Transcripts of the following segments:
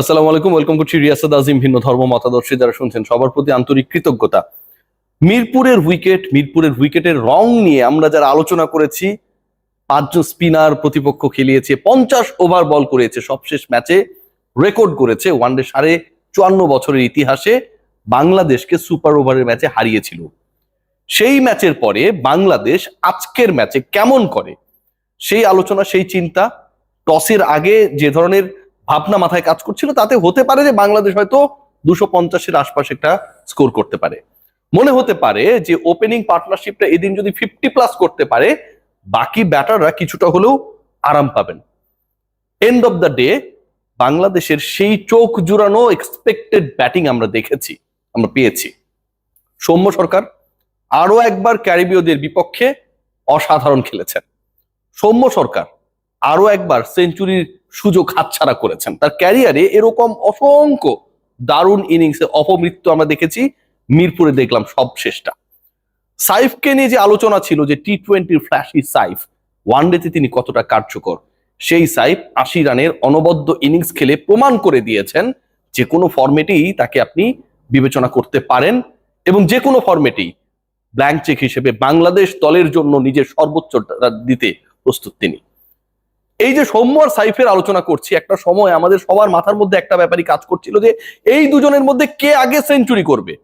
আসসালামু আলাইকুম, ওয়েলকাম করছি রিয়াসাদ আজিম। ভিন্ন ধর্ম মতাদর্শী যারা শুনছেন সবার প্রতি আন্তরিক কৃতজ্ঞতা। মিরপুরের উইকেটের রং নিয়ে আমরা যারা আলোচনা করেছি, 5জন স্পিনার প্রতিপক্ষ খেলিয়েছে, 50 ওভার বল করেছে, সবশেষ ম্যাচে রেকর্ড করেছে ওয়ানডে 54 বছরের ইতিহাসে বাংলাদেশকে সুপার ওভারের ম্যাচে হারিয়েছিল। সেই ম্যাচের পরে বাংলাদেশ আজকের ম্যাচে কেমন করে সেই আলোচনা, সেই চিন্তা। টসের আগে যে ধরনের ভাবনা মাথায় কাজ করছিল তাতে হতে পারে যে বাংলাদেশ হয়তো 250-এর আশপাশে একটা স্কোর করতে পারে। মনে হতে পারে যে ওপেনিং পার্টনারশিপটা এদিন যদি 50+ করতে পারে, বাকি ব্যাটাররা কিছুটা হলেও আরাম পাবেন। এন্ড অফ দ্য ডে বাংলাদেশের সেই চোখ জুড়ানো এক্সপেক্টেড ব্যাটিং আমরা দেখেছি, আমরা পেয়েছি। সৌম্য সরকার আরো একবার ক্যারিবীয়দের বিপক্ষে অসাধারণ খেলেছেন। সৌম্য সরকার আরো একবার সেঞ্চুরির সুযোগ হাতছাড়া করেছেন। তার ক্যারিয়ারে এরকম অসংখ্য দারুণ ইনিংসে অপমৃত্যু আমরা দেখেছি, মিরপুরে দেখলাম সবশেষটা। সাইফকে নিয়ে যে আলোচনা ছিল যে টি-20 ফ্ল্যাশি সাইফ, ওয়ানডেতে তিনি কতটা কার্যকর, সেই সাইফ 80 রানের অনবদ্য ইনিংস খেলে প্রমাণ করে দিয়েছেন যে কোনো ফরম্যাটেই তাকে আপনি বিবেচনা করতে পারেন এবং যে কোনো ফরম্যাটেই ব্ল্যাঙ্ক চেক হিসেবে বাংলাদেশ দলের জন্য নিজের সর্বোচ্চ দিতে প্রস্তুত তিনি। এই যে সৌম্য আর সাইফের আলোচনা করছি, একটা সময় আমাদের সবার মাথার মধ্যে একটা ব্যাপারই কাজ করছিল যে এই দুজনের মধ্যে কে আগে সেঞ্চুরি করবে।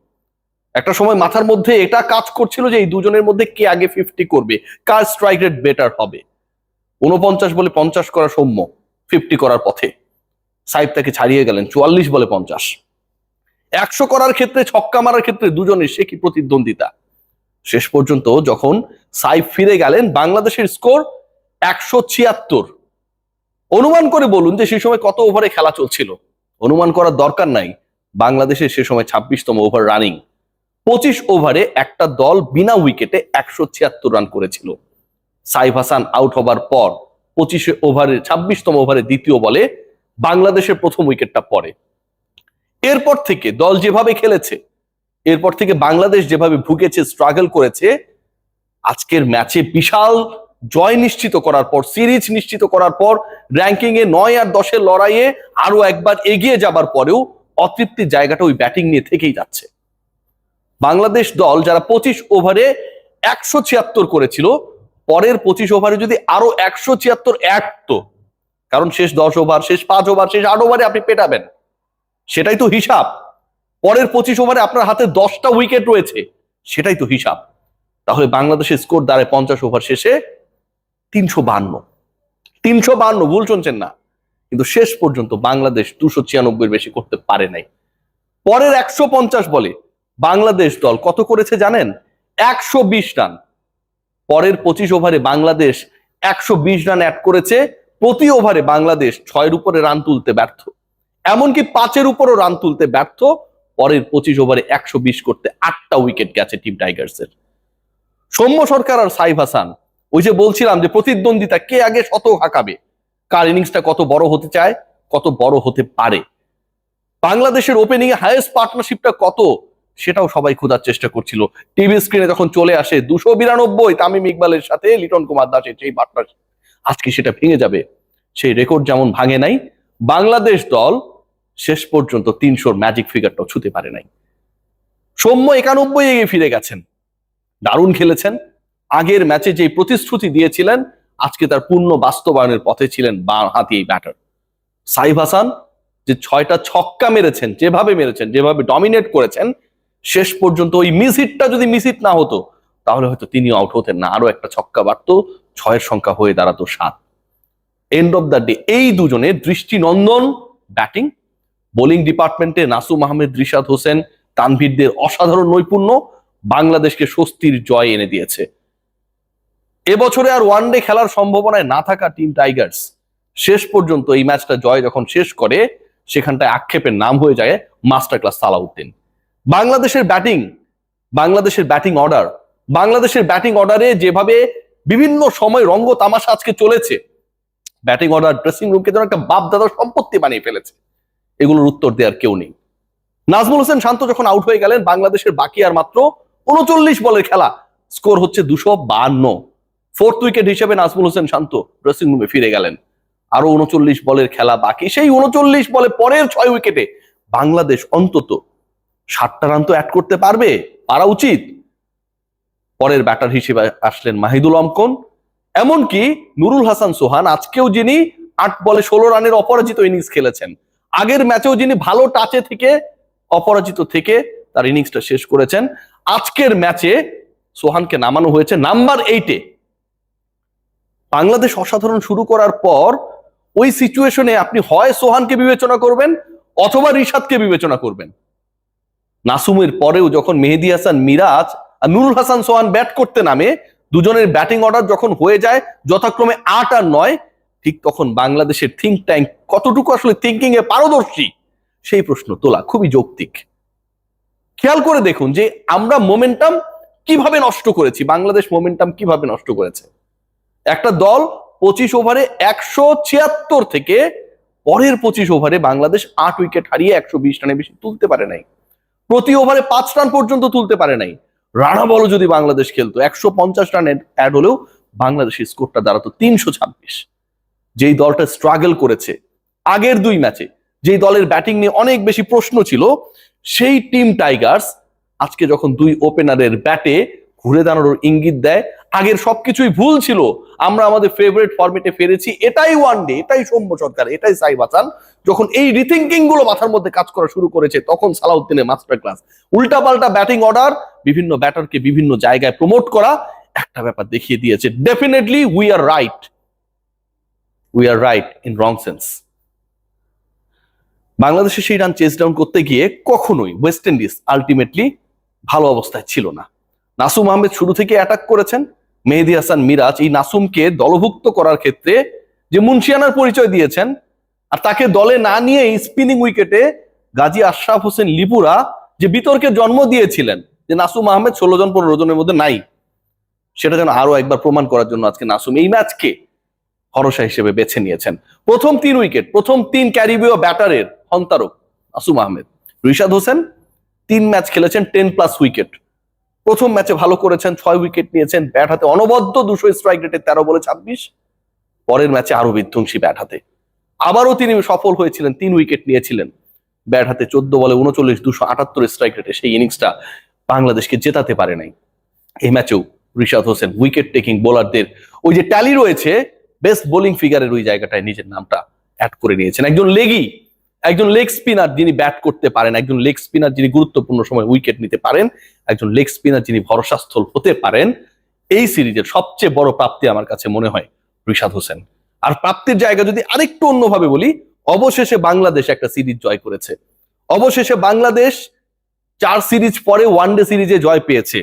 একটা সময় মাথার মধ্যে এটা কাজ করছিল যে এই দুজনের মধ্যে কে আগে 50 করবে, কার স্ট্রাইক রেট বেটার হবে। 49 বলে 50 করা সৌম্য 50 করার পথে, সাইফ তাকে ছাড়িয়ে গেলেন 44 বলে 50। 100 করার ক্ষেত্রে, ছক্কা মারার ক্ষেত্রে দুজনের সে কি প্রতিদ্বন্দ্বিতা। শেষ পর্যন্ত যখন সাইফ ফিরে গেলেন, বাংলাদেশের স্কোর 176। অনুমান করে বলুন যে সেই সময় কত ওভারে খেলা চলছিল। অনুমান করার দরকার নাই, বাংলাদেশের সে সময় 26তম ওভার রানিং। 25 ওভারে একটা দল বিনা উইকেটে 176 রান করেছিল। সাইফ হাসান আউট হবার পর 26তম ওভারে দ্বিতীয় বলে বাংলাদেশের প্রথম উইকেটটা পড়ে। এরপর থেকে দল যেভাবে খেলেছে, এরপর থেকে বাংলাদেশ যেভাবে ভুগেছে, স্ট্রাগল করেছে, আজকের ম্যাচে বিশাল জয় নিশ্চিত করার পর, সিরিজ নিশ্চিত করার পর, র্যাঙ্কিং এ 9 আর 10-এর লড়াইয়ে আরো একবার এগিয়ে যাবার পরেও অতৃপ্তির জায়গাটা ওই ব্যাটিং নিয়ে থেকেই যাচ্ছে। বাংলাদেশ দল যারা 25 ওভারে 176 করেছিল, পরের 25 ওভারে যদি আরো 176 তো, কারণ শেষ 10 ওভার, শেষ 5 ওভার, শেষ 8 ওভারে আপনি পেটাবেন, সেটাই তো হিসাব। পরের 25 ওভারে আপনার হাতে 10টা উইকেট রয়েছে, সেটাই তো হিসাব। তাহলে বাংলাদেশের স্কোর দাঁড়ায় 50 ওভার শেষে 352, ভুল শুনছেন না। কিন্তু শেষ পর্যন্ত বাংলাদেশ 296 বেশি করতে পারে নাই। পরের 150 বলে বাংলাদেশ দল কত করেছে জানেন? 120 রান। পরের 25 ওভারে বাংলাদেশ 120 রান অ্যাড করেছে। প্রতি ওভারে বাংলাদেশ 6-এর উপরে রান তুলতে ব্যর্থ, এমনকি 5-এর উপরও রান তুলতে ব্যর্থ। পরের 25 ওভারে 120 করতে 8টা উইকেট গেছে টিম টাইগার্সের। সৌম্য সরকার আর সাইফ হাসান, ওই যে বলছিলাম যে প্রতিদ্বন্দ্বিতা, কে আগে শতক হাঁকাবে, কার ইনিংসটা কত বড় হতে চায়, কত বড় হতে পারে, বাংলাদেশের ওপেনিং এ হাইয়েস্ট পার্টনারশিপটা কত, সেটাও সবাই খোঁজার চেষ্টা করছিল। টিভি স্ক্রিনে যখন চলে আসে 292 তামিম ইকবালের সাথে লিটন কুমার দাসের সেই পার্টনারশিপ, আজকে সেটা ভেঙে যাবে। সেই রেকর্ড যেমন ভাঙে নাই, বাংলাদেশ দল শেষ পর্যন্ত 300-র ম্যাজিক ফিগারটাও ছুঁতে পারে নাই। সৌম্য 91 এগিয়ে ফিরে গেছেন, দারুণ খেলেছেন। আগের ম্যাচে যে প্রতিশ্রুতি দিয়েছিলেন, আজকে তার পূর্ণ বাস্তবায়নের পথে ছিলেন বাঁ হাতি এই ব্যাটার। সাইফ হাসান যে 6টা ছক্কা মেরেছেন, যেভাবে ডমিনেট করেছেন, শেষ পর্যন্ত ওই মিস হিটটা যদি মিস হিট না হতো তাহলে হয়তো তিনিও আউট হতেন না, আরো একটা ছক্কা বাড়তো, 6-এর সংখ্যা হয়ে দাঁড়াতো 7। এন্ড অফ দ্য ডে এই দুজনের দৃষ্টিনন্দন ব্যাটিং, বোলিং ডিপার্টমেন্টে নাসুম আহমেদ, রিশাদ হোসেন, তানভীরদের অসাধারণ নৈপুণ্য বাংলাদেশকে স্বস্তির জয় এনে দিয়েছে। এবছরে আর ওয়ানডে খেলার সম্ভাবনায় না থাকা টিম টাইগার্স শেষ পর্যন্ত এই ম্যাচটা জয় যখন শেষ করে, সেখানটায় আক্ষেপের নাম হয়ে যায় মাস্টার ক্লাস সালাউদ্দিন। বাংলাদেশের ব্যাটিং অর্ডারে যেভাবে বিভিন্ন সময় রঙ্গ তামাশা আজকে চলেছে, ব্যাটিং অর্ডার ড্রেসিং রুমকে যেন একটা বাপ দাদার সম্পত্তি বানিয়ে ফেলেছে, এগুলোর উত্তর দেওয়ার কেউ নেই। নাজমুল হোসেন শান্ত যখন আউট হয়ে গেলেন, বাংলাদেশের বাকি আর মাত্র 39 বলের খেলা, স্কোর হচ্ছে 252। 4th উইকেট হিসেবে নাজমুল হোসেন শান্ত ড্রেসিং রুমে ফিরে গেলেন। আরো 39 বলের খেলা বাকি। সেই 39 বলে পরের 6 উইকেটে বাংলাদেশ অন্তত 7টা রান তো অ্যাড করতে পারা উচিত। পরের ব্যাটার হিসেবে আসলেন মাহিদুল অঙ্কন, এমনকি নুরুল হাসান সোহান, আজকেও যিনি 8 বলে 16 রানের অপরাজিত ইনিংস খেলেছেন, আগের ম্যাচেও যিনি ভালো টাচে থেকে অপরাজিত থেকে তার ইনিংসটা শেষ করেছেন। আজকের ম্যাচে সোহানকে নামানো হয়েছে নাম্বার 8-এ। বাংলাদেশ অসাধারণ শুরু করার পর ওই সিচুয়েশনে আপনি হয় সোহানকে বিবেচনা করবেন অথবা রিশাদকে বিবেচনা করবেন। নাসুমের পরেও যখন মেহেদী হাসান মিরাজ আর নুরুল হাসান সোহান ব্যাট করতে নামে, দুজনের ব্যাটিং অর্ডার যখন হয়ে যায় যথাক্রমে 8 আর 9, ঠিক তখন বাংলাদেশের থিঙ্ক ট্যাঙ্ক কতটুকু আসলে থিঙ্কিং এ পারদর্শী সেই প্রশ্ন তোলা খুবই যৌক্তিক। খেয়াল করে দেখুন যে আমরা মোমেন্টাম কিভাবে নষ্ট করেছি, বাংলাদেশ মোমেন্টাম কিভাবে নষ্ট করেছে। একটা দল 25 ওভারে 176 থেকে পরের 25 ওভারে বাংলাদেশ 8 উইকেট হারিয়ে 120 রানে বেশি তুলতে পারে নাই, প্রতি ওভারে 5 রান পর্যন্ত তুলতে পারে নাই। রানা বলও যদি বাংলাদেশ খেলতো 150 রান অ্যাড হলেও বাংলাদেশের স্কোরটা দাঁড়াতো 326। যেই দলটা স্ট্রাগল করেছে আগের 2 ম্যাচে, যেই দলের ব্যাটিং নিয়ে অনেক বেশি প্রশ্ন ছিল, সেই টিম টাইগার্স আজকে যখন 2 ওপেনারের ব্যাটে ঘুরে দাঁড়ানোর ইঙ্গিত দেয়, আগের সবকিছুই ভুল ছিল, আমরা আমাদের ফেভারিট ফরম্যাটে ফিরেছি, এটাই ওয়ানডে, এটাই সৌম্য সরকার, এটাই সাইফ হাসান, যখন এই রিথিঙ্কিং গুলো মাথার মধ্যে কাজ করা শুরু করেছে, তখন সালাউদ্দিনের মাস্টার ক্লাস। উল্টাপাল্টা ব্যাটিং অর্ডার, বিভিন্ন ব্যাটারকে বিভিন্ন জায়গায় প্রমোট করা, একটা ব্যাপার দেখিয়ে দিয়েছে, definitely we are right in wrong sense. বাংলাদেশের সেই রান চেস ডাউন করতে গিয়ে কখনোই ওয়েস্ট ইন্ডিজ আলটিমেটলি ভালো অবস্থায় ছিল না। নাসুম আহমেদ শুরু থেকে অ্যাটাক করেছেন, মেহেদী হাসান মিরাজ এই নাসুমকে দলভুক্ত করার ক্ষেত্রে যে মুন্সিয়ানার পরিচয় দিয়েছেন, আর তাকে দলে না নিয়ে স্পিনিং উইকেটে গাজী আশরাফ হোসেন লিপুরা যে বিতর্কের জন্ম দিয়েছিলেন যে নাসুম আহমেদ 16 জন 15 জনের মধ্যে নাই, সেটা যেন আরো একবার প্রমাণ করার জন্য আজকে নাসুম এই ম্যাচকে ভরসা হিসেবে বেছে নিয়েছেন। প্রথম 3 উইকেট, প্রথম 3 ক্যারিবীয় ব্যাটারের হন্তারক নাসুম আহমেদ। রিশাদ হোসেন 3 ম্যাচ খেলেছেন 10+ উইকেট, প্রথম ম্যাচে ভালো করেছেন, 6 উইকেট নিয়েছেন, ব্যাট হাতে অনবদ্য 200 স্ট্রাইক রেটে 13 বলে 26। পরের ম্যাচে আরো বিধ্বংসী ব্যাট হাতে আবারও তিনি সফল হয়েছিলেন, 3 উইকেট নিয়েছিলেন, ব্যাট হাতে 14 বলে 39 278 স্ট্রাইক রেটে সেই ইনিংসটা বাংলাদেশকে জেতাতে পারে নাই। এই ম্যাচেও রিশাদ হোসেন উইকেট টেকিং বোলারদের ওই যে ট্যালি রয়েছে, বেস্ট বোলিং ফিগারের ওই জায়গাটায় নিজের নামটা অ্যাড করে নিয়েছেন। একজন লেগ স্পিনার যিনি ব্যাট করতে পারেন, একজন লেগ স্পিনার যিনি গুরুত্বপূর্ণ সময় উইকেট নিতে পারেন, একজন লেগ স্পিনার যিনি ভরসাস্থল হতে পারেন, এই সিরিজের সবচেয়ে বড় প্রাপ্তি আমার কাছে মনে হয় রিশাদ হোসেন। আর প্রাপ্তির জায়গা যদি আরেকটু অন্যভাবে বলি, অবশেষে বাংলাদেশ একটা সিরিজ জয় করেছে, অবশেষে বাংলাদেশ 4 সিরিজ পরে ওয়ানডে সিরিজে জয় পেয়েছে,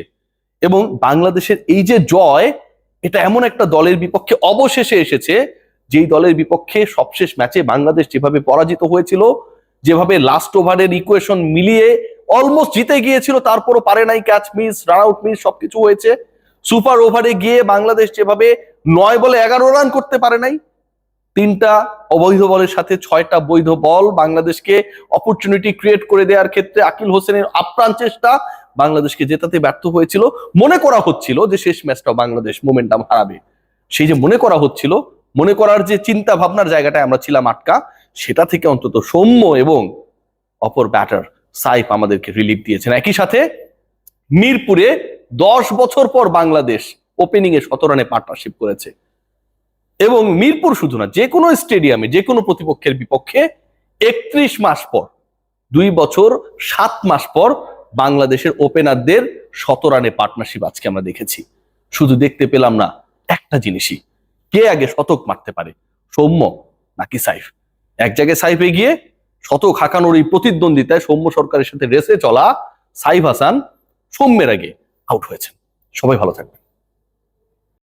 এবং বাংলাদেশের এই যে জয়, এটা এমন একটা দলের বিপক্ষে অবশেষে এসেছে যেই দলের বিপক্ষে সবশেষ ম্যাচে বাংলাদেশ যেভাবে পরাজিত হয়েছিল, যেভাবে লাস্ট ওভারের ইকুয়েশন মিলিয়ে অলমোস্ট জিতে গিয়েছিল, তারপরও পারে নাই, catch miss, run out miss সবকিছু হয়েছে। সুপার ওভারে গিয়ে বাংলাদেশ যেভাবে 9 বলে 11 রান করতে পারে নাই, 3টা অবৈধ বলের সাথে 6টা বৈধ বল বাংলাদেশকে অপরচুনিটি ক্রিয়েট করে দেওয়ার ক্ষেত্রে আকিল হোসেনের আপ্রাণ চেষ্টা বাংলাদেশকে জেতাতে ব্যর্থ হয়েছিল। মনে করা হচ্ছিল যে শেষ ম্যাচটা বাংলাদেশ মোমেন্টাম হারাবে, সেই যে মনে করা হচ্ছিল, মনে করার যে চিন্তা ভাবনার জায়গাটায় আমরা ছিলাম আটকা, সেটা থেকে অন্তত সৌম্য এবং অপর ব্যাটার সাইফ আমাদেরকে রিলিফ দিয়েছেন। একই সাথে মিরপুরে 10 বছর পর বাংলাদেশ ওপেনিং এ 17 রানে পার্টনারশিপ করেছে, এবং মিরপুর শুধু না, যে কোনো স্টেডিয়ামে যে কোনো প্রতিপক্ষের বিপক্ষে 31 মাস পর, 2 বছর 7 মাস পর বাংলাদেশের ওপেনারদের 17 রানে পার্টনারশিপ আজকে আমরা দেখেছি। শুধু দেখতে পেলাম না, একটা জিনিসই, কে আগে শতক মারতে পারে, সৌম্য নাকি সাইফ? এক জায়গায় সাইফ এগিয়ে, শতক হাঁকানোর এই প্রতিদ্বন্দ্বিতায় সৌম্য সরকারের সাথে রেসে চলা সাইফ হাসান সৌম্যের আগে আউট হয়েছেন। সবাই ভালো থাকবেন।